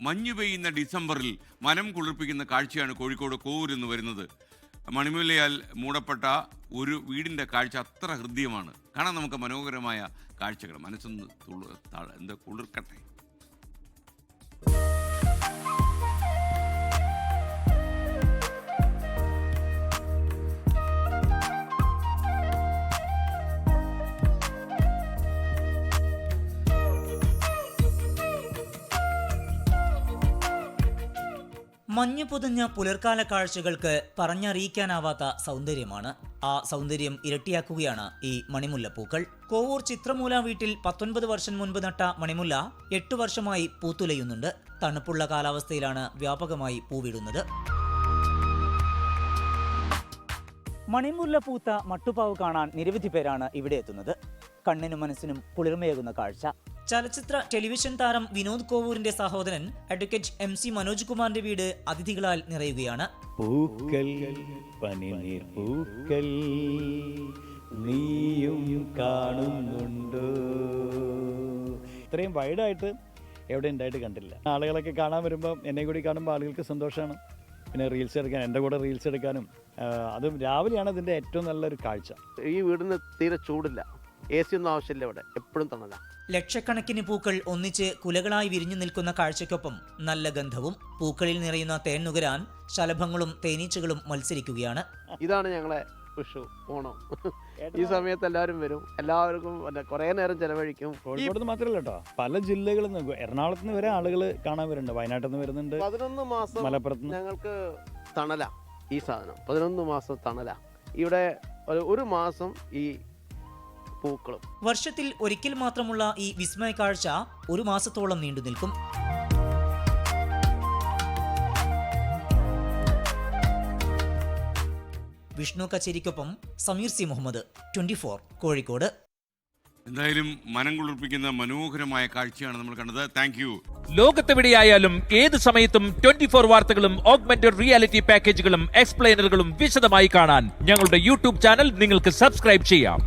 മഞ്ഞു പെയ്യുന്ന ഡിസംബറിൽ മനം കുളിർപ്പിക്കുന്ന കാഴ്ചയാണ് കോഴിക്കോട് കോവൂരിൽ നിന്ന് വരുന്നത്. മണിമുല്ലയാൽ മൂടപ്പെട്ട ഒരു വീടിൻ്റെ കാഴ്ച അത്ര ഹൃദ്യമാണ്. കാണാൻ നമുക്ക് മനോഹരമായ കാഴ്ചകൾ. മനസ്സൊന്ന് കുളിർക്കട്ടെ. മഞ്ഞു പൊതിഞ്ഞ പുലർക്കാല കാഴ്ചകൾക്ക് പറഞ്ഞറിയിക്കാനാവാത്ത സൗന്ദര്യമാണ്. ആ സൗന്ദര്യം ഇരട്ടിയാക്കുകയാണ് ഈ മണിമുല്ലപ്പൂക്കൾ. കോവൂർ ചിത്രമൂല വീട്ടിൽ 19 വർഷം മുൻപ് നട്ട മണിമുല്ല 8 വർഷമായി പൂത്തുലയുന്നുണ്ട്. തണുപ്പുള്ള കാലാവസ്ഥയിലാണ് വ്യാപകമായി പൂവിടുന്നത്. മണിമുല്ല പൂത്ത മട്ടുപാവ് കാണാൻ നിരവധി പേരാണ് ഇവിടെ എത്തുന്നത്. കണ്ണിനും മനസ്സിനും കുളിർമയേകുന്ന കാഴ്ച. ചലച്ചിത്ര ടെലിവിഷൻ താരം വിനോദ് കോവൂരിന്റെ സഹോദരൻ അഡ്വക്കേറ്റ് MC മനോജ് കുമാറിന്റെ വീട് അതിഥികളാൽ നിറയുകയാണ്. പൂക്കൾ പനിനീർ പൂക്കൾ നീയും കാണുന്നുണ്ടോ. ഇത്രയും വൈഡായിട്ട് എവിടെ ഉണ്ടായിട്ട് കണ്ടില്ല. ആളുകളൊക്കെ കാണാൻ വരുമ്പോൾ എന്നെ കൂടി കാണുമ്പോൾ ആളുകൾക്ക് സന്തോഷമാണ്. പിന്നെ റീൽസ് എടുക്കാൻ, എൻ്റെ കൂടെ റീൽസ് എടുക്കാനും, അതും രാവിലെയാണ് അതിൻ്റെ ഏറ്റവും നല്ലൊരു കാഴ്ച. ഈ വീടിന് തീരെ ചൂടില്ല, AC ഒന്നും ആവശ്യമില്ല, ഇവിടെ എപ്പോഴും തണല. ലക്ഷക്കണക്കിന് പൂക്കൾ ഒന്നിച്ച് കുലകളായി വിരിഞ്ഞു നിൽക്കുന്ന കാഴ്ചയ്ക്കൊപ്പം നല്ല ഗന്ധവും. പൂക്കളിൽ നിറയുന്ന തേൻ നുകരാൻ ശലഭങ്ങളും തേനീച്ചകളും മത്സരിക്കുകയാണ്. ഇതാണ് ഞങ്ങളെ വിഷു, ഓണം. ഈ സമയത്ത് എല്ലാവരും വരും, എല്ലാവർക്കും കുറേ നേരം ചെലവഴിക്കും. കോഴിക്കോട് മാത്രമല്ല കേട്ടോ, പല ജില്ലകളിൽ നിന്ന്, എറണാകുളത്ത് നിന്ന് വരെ ആളുകൾ കാണാൻ വരുന്നുണ്ട്, വയനാട്ടിൽ നിന്ന് വരുന്നുണ്ട്. 11 മാസം മലപ്പുറത്ത് ഞങ്ങൾക്ക് തണല. ഈ സാധനം 11 മാസം തണല. ഇവിടെ ഒരു മാസം ഈ പൂക്കളും. വർഷത്തിൽ ഒരിക്കൽ മാത്രമുള്ള ഈ വിസ്മയ കാഴ്ച ഒരു മാസത്തോളം നീണ്ടു നിൽക്കും. വിഷ്ണു കച്ചേരിക്കൊപ്പം സമീർ C. മുഹമ്മദ്, 24 കോഴിക്കോട്. എന്തായാലും മനം കുളിർപ്പിക്കുന്ന മനോഹരമായ കാഴ്ചയാണ് നമ്മൾ കണ്ടത്. Thank you. ലോകത്തെവിടെയായാലും ഏത് സമയത്തും 24 വാർത്തകളും ഓഗ്മെന്റഡ് റിയാലിറ്റി പാക്കേജുകളും എക്സ്പ്ലെയിനറുകളും വിശദമായി കാണാൻ ഞങ്ങളുടെ YouTube ചാനൽ നിങ്ങൾക്ക് സബ്സ്ക്രൈബ് ചെയ്യാം.